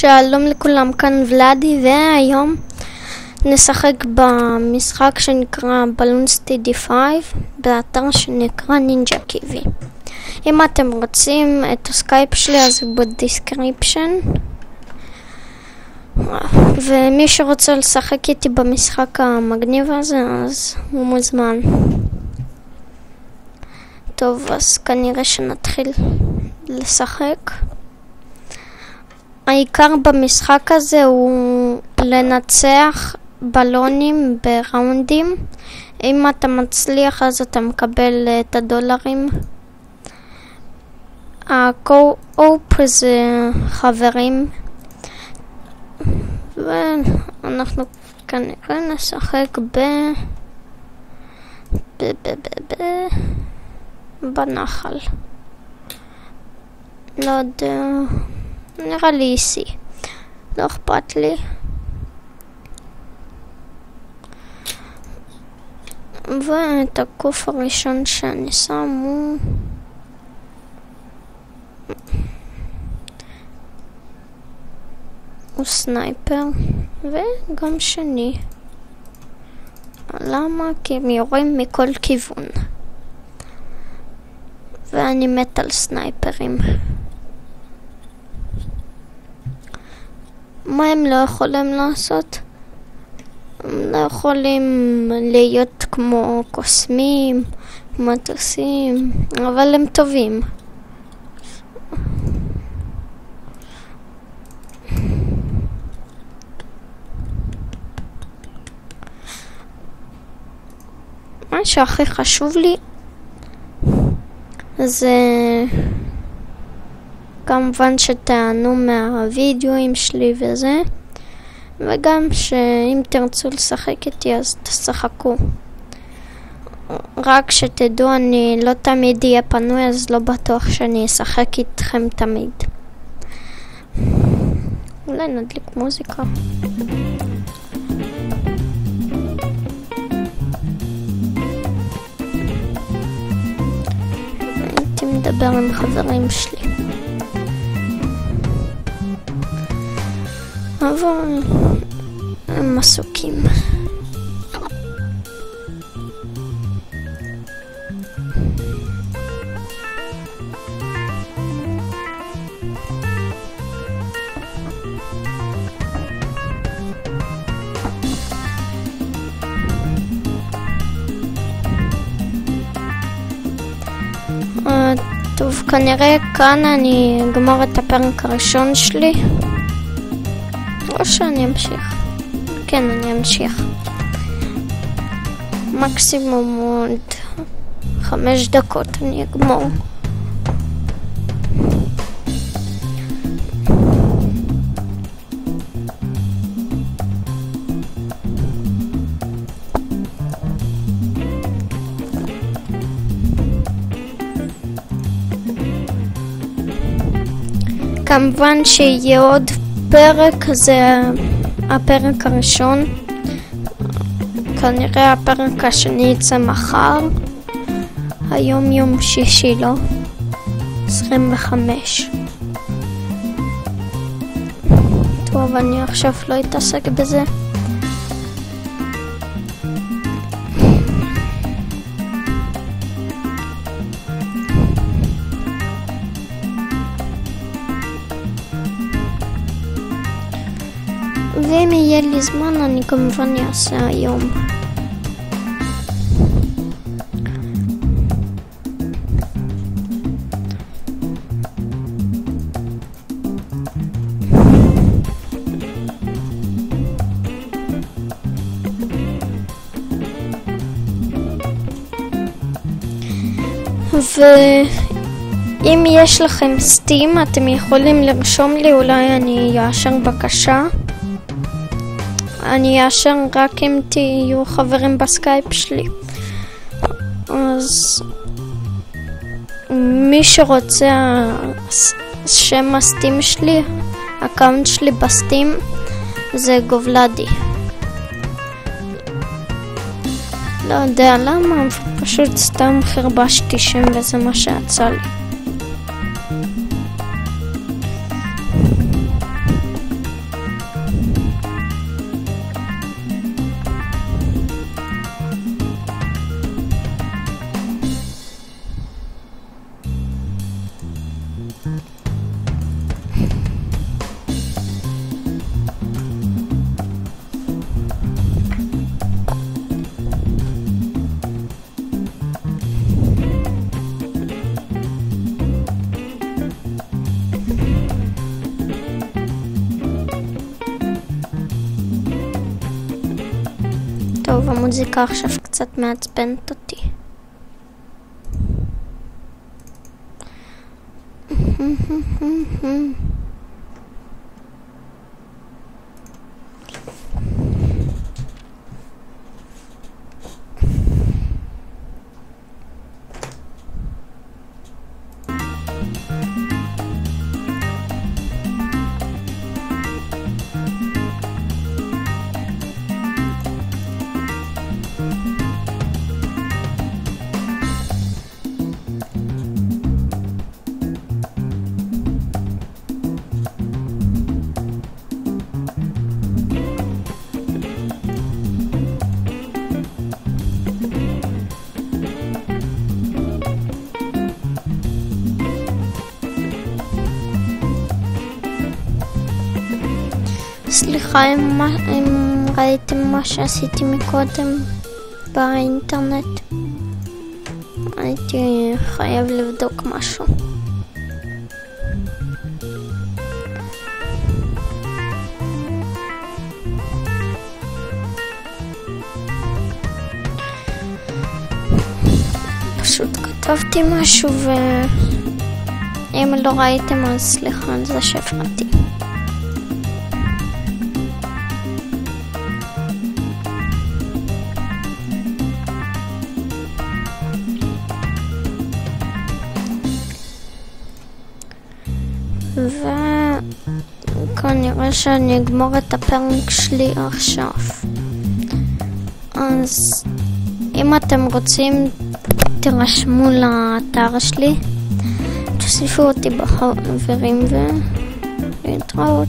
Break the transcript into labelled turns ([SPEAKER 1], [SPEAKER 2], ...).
[SPEAKER 1] שלום לכולם, כאן ולדי, והיום נשחק במשחק שנקרא בלונסטידי 5 באתר שנקרא נינג'ה קיווי. אם אתם רוצים את הסקייפ שלי אז הוא בדיסקריפשן, ומי שרוצה לשחק איתי במשחק המגניב הזה אז הוא מוזמן. טוב, אז כנראה שנתחיל לשחק. העיקר במשחק הזה הוא לנצח בלונים בראונדים. אם אתה מצליח אז אתה מקבל את הדולרים. הקו-אופ זה חברים, ואנחנו כנראה נשחק בנחל. לא יודע, נראה לי איסי, לא אכפת לי. ואת הקוף הראשון שאני שם הוא סנייפר, וגם שני. למה? כי הם יורים מכל כיוון, ואני מת על סנייפרים. מה הם לא יכולים לעשות? הם לא יכולים להיות כמו קוסמים, מטוסים, אבל הם טובים. מה שהכי חשוב לי זה כמובן שתענו מהווידאוים שלי וזה, וגם שאם תרצו לשחק איתי אז תשחקו. רק שתדעו, אני לא תמיד אהיה פנוי, אז לא בטוח שאני אשחק איתכם תמיד. אולי נדליק מוזיקה. הייתי מדבר עם חברים שלי, אבל הם עסוקים. טוב, כנראה כאן אני אגמור את הפרק הראשון שלי, או שאני אמשיך. כן, אני אמשיך. מקסימום עוד 5 דקות אני אגמור. כמובן שיהיה עוד פרק, זה הפרק הראשון. כנראה הפרק השני יצא מחר. היום יום שישי, לא? 25. טוב, אני עכשיו לא אתעסק בזה. ואם יהיה לי זמן אני כמובן אעשה היום. ואם יש לכם סטים אתם יכולים לרשום לי, אולי אני אאשר בקשה. אני אאשר רק אם תהיו חברים בסקייפ שלי. אז מי שרוצה שם הסטים שלי, אקאונט שלי בסטים זה גובלדי. לא יודע למה, פשוט סתם חרבשתי שם וזה מה שיצא לי. טוב, המוזיקה עכשיו קצת מעצבנת אותי. סליחה אם ראיתם מה שעשיתי מקודם באינטרנט. הייתי חייב לבדוק משהו. פשוט כתבתי משהו ואם לא ראיתם אז סליחה על זה שהפרעתי. וכנראה שאני אגמור את הפרק שלי עכשיו. אז אם אתם רוצים תירשמו לאתר שלי, תוסיפו אותי בחברים ולהתראות.